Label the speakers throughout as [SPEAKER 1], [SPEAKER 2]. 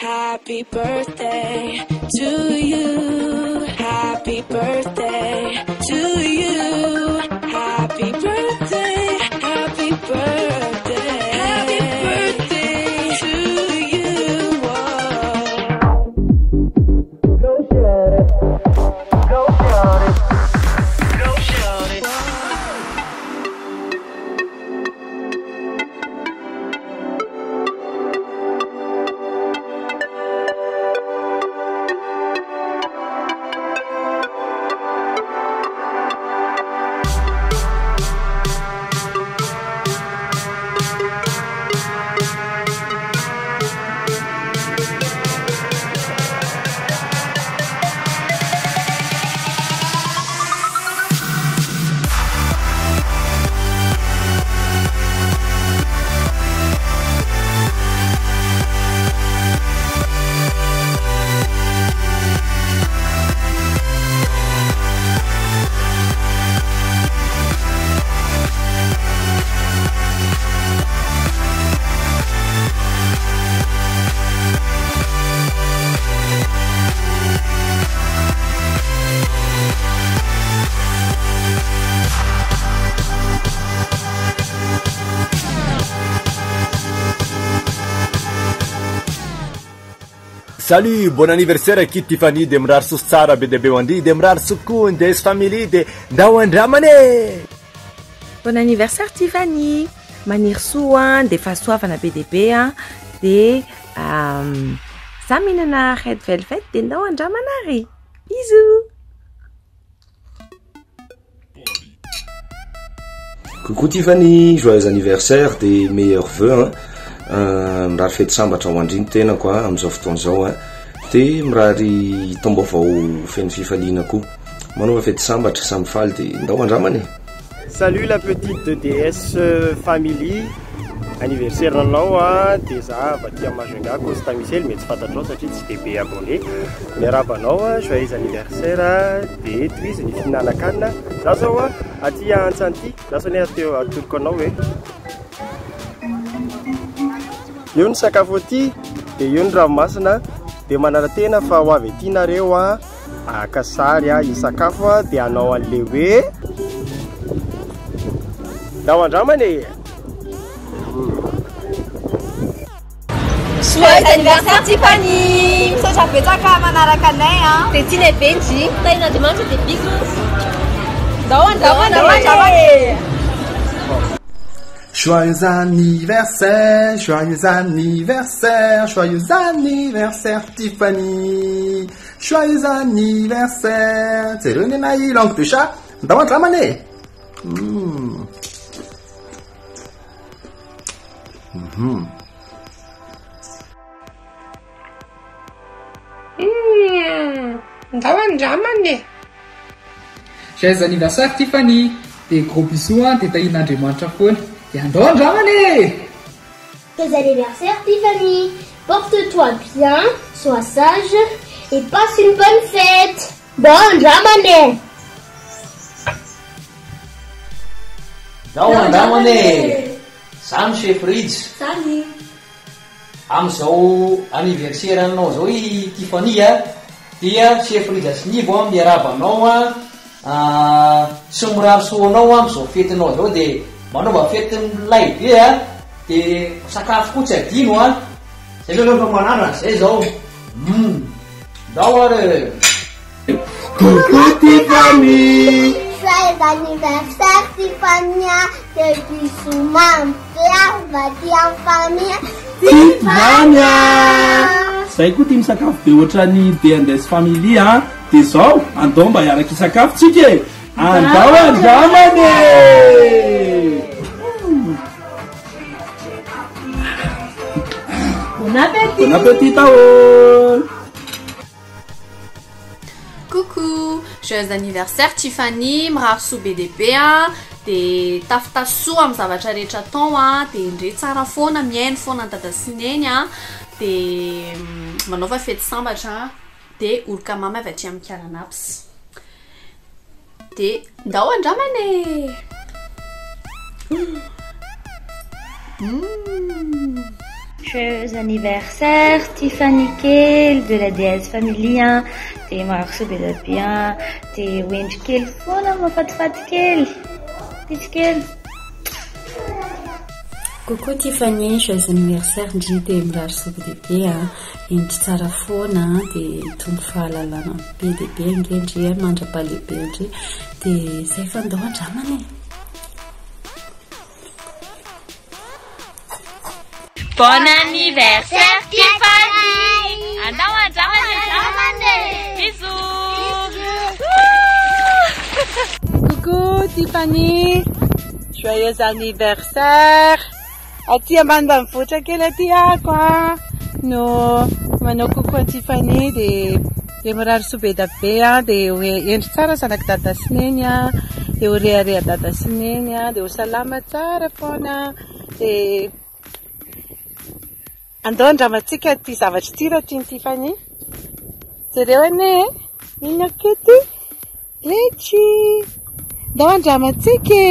[SPEAKER 1] Happy birthday to you. Happy birthday to you. Happy birthday, happy birthday, happy birthday to you. Go shout it, go shout it, go shout it.
[SPEAKER 2] Salut, bon anniversaire Kit Tiffany de mirary soso tsara be de be andry de mirary sokoa ndes famille de ndao andramane.
[SPEAKER 3] Bon anniversaire Tiffany. Maniry soa de fahasoavana be de be de za mihinana red velvet de ndao andramanary. Bisous.
[SPEAKER 4] Coucou Tiffany, joyeux anniversaire, des meilleurs vœux mirary fety sambatra ho andriny tena koa amizao fotoan'izao de mirary taom-baovao feno fifaliana koa manova fety sambatra samby faly de ndao andramany.
[SPEAKER 5] Salut la petite de DS Family, anniversaire nanao de za Batia Majunga Costamisel mety tsy fantatrao satria tsy de be abonné. Miarabanao joyeux anniversaire de toizy ny fihinana-kanina. Za zao aty Antsanty, lasany teo atoloko anao hoe io ny sakafo aty de io ny ranomasina de manara-tena fa ho avy aty nareo akasary i sakafo de anao an'le hoe ndao andramany.
[SPEAKER 6] Joyeux anniversaire Tiffany. Misaotra betsaka manaraka anay de tiany Benji. Tain'Andriamanitra de bisous. Ndao andramany.
[SPEAKER 7] Joyeux anniversaire, joyeux anniversaire, joyeux anniversaire Tiffany. Joyeux anniversaire. C'est le nez langue de chat. Ndao andramany.
[SPEAKER 8] Ndao andramany. Joyeux anniversaire Tiffany. Des gros bisous de tain'Andriamanitra foana. Et ndao andramany.
[SPEAKER 9] Joyeux anniversaire Tiffany. Porte-toi bien, sois sage et passe une bonne fête. Ndao andramany.
[SPEAKER 10] Ndao andramany. Samy chef Ridge.
[SPEAKER 9] Salut.
[SPEAKER 10] Amizao anniversaire anao zao i Tiffany dia chef Ridge Asinivo miarabanao sy mirary soanao amizao fetinao zao de manaova fety milay be de sakafo koa tsy adino zay zao aloha manana zay zao ndao are.
[SPEAKER 7] Coucou Tiffany.
[SPEAKER 9] Joyeux anniversaire Tiffany. Des bisous maman, père, Batia famille.
[SPEAKER 7] Tiffany. Zay koa ty misakafo be ohatrany de andes family de zao andao mba hiaraka isakafo tsika andao andramany.
[SPEAKER 9] Bon appétit.
[SPEAKER 7] Bon appétit taol.
[SPEAKER 6] Coucou, joyeux anniversaire Tiffany, mirary soa BDP de tafitasoa amin'ny zavatra rehetra atao de indray tsara foana miaino foana ny dada sy neny de manaova fety sambatra de oroka mama avy aty amin'ny Karanapsy de ndao andramany.
[SPEAKER 11] Joyeux anniversaire Tiffany kely de la DS Family hein. Dia maharoso be da be hein. Dia hoendry kely foana mahafatifaty kely. Tisy kely.
[SPEAKER 12] Coucou Tiffany, joyeux anniversaire ndry dia mirary soa be be hein. Indry tsara foana dia tombo fahalalana be be ngendry mandrapalehibe ndry dia zay fa andao andramana.
[SPEAKER 13] Bon anniversaire Tiffany! Andao andramana! Bisous!
[SPEAKER 3] Coucou Tiffany, joyeux anniversaire! Aty ambanimbany voatra kely aty ako a. No manao coucou Tiffany dia mirary soa be da be a dia hoe endry tsara zanaky dada sy neny a dia ho rearea dada sy neny a dia ho salama tsara foana dia andao andramantsika ty zavatra ty raha tiany Tiffany. Jereo ane ino akety lechi andao andramantsika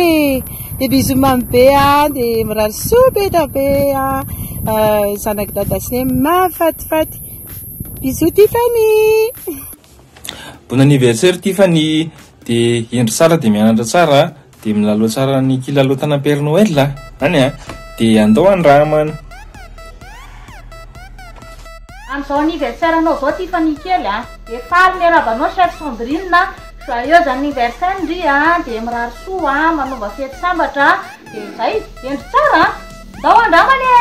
[SPEAKER 3] dia bisous mamy be a dia mirary soa be da be a zanaky dada sy neny mahafatifaty. Bisous Tiffany.
[SPEAKER 14] Bon anniversaire Tiffany, dia endry tsara dia mianatra tsara dia milaloha tsara ny kilalotana Père Noël any a dia andao andramana.
[SPEAKER 15] Amin'izao anniversaire anao zao Tiffany kely a dia faly miarabanao chef Sandrine. Joyeux anniversaire ndry a dia mirary soa a manova fety sambatra dia zay endry tsara andao andramana.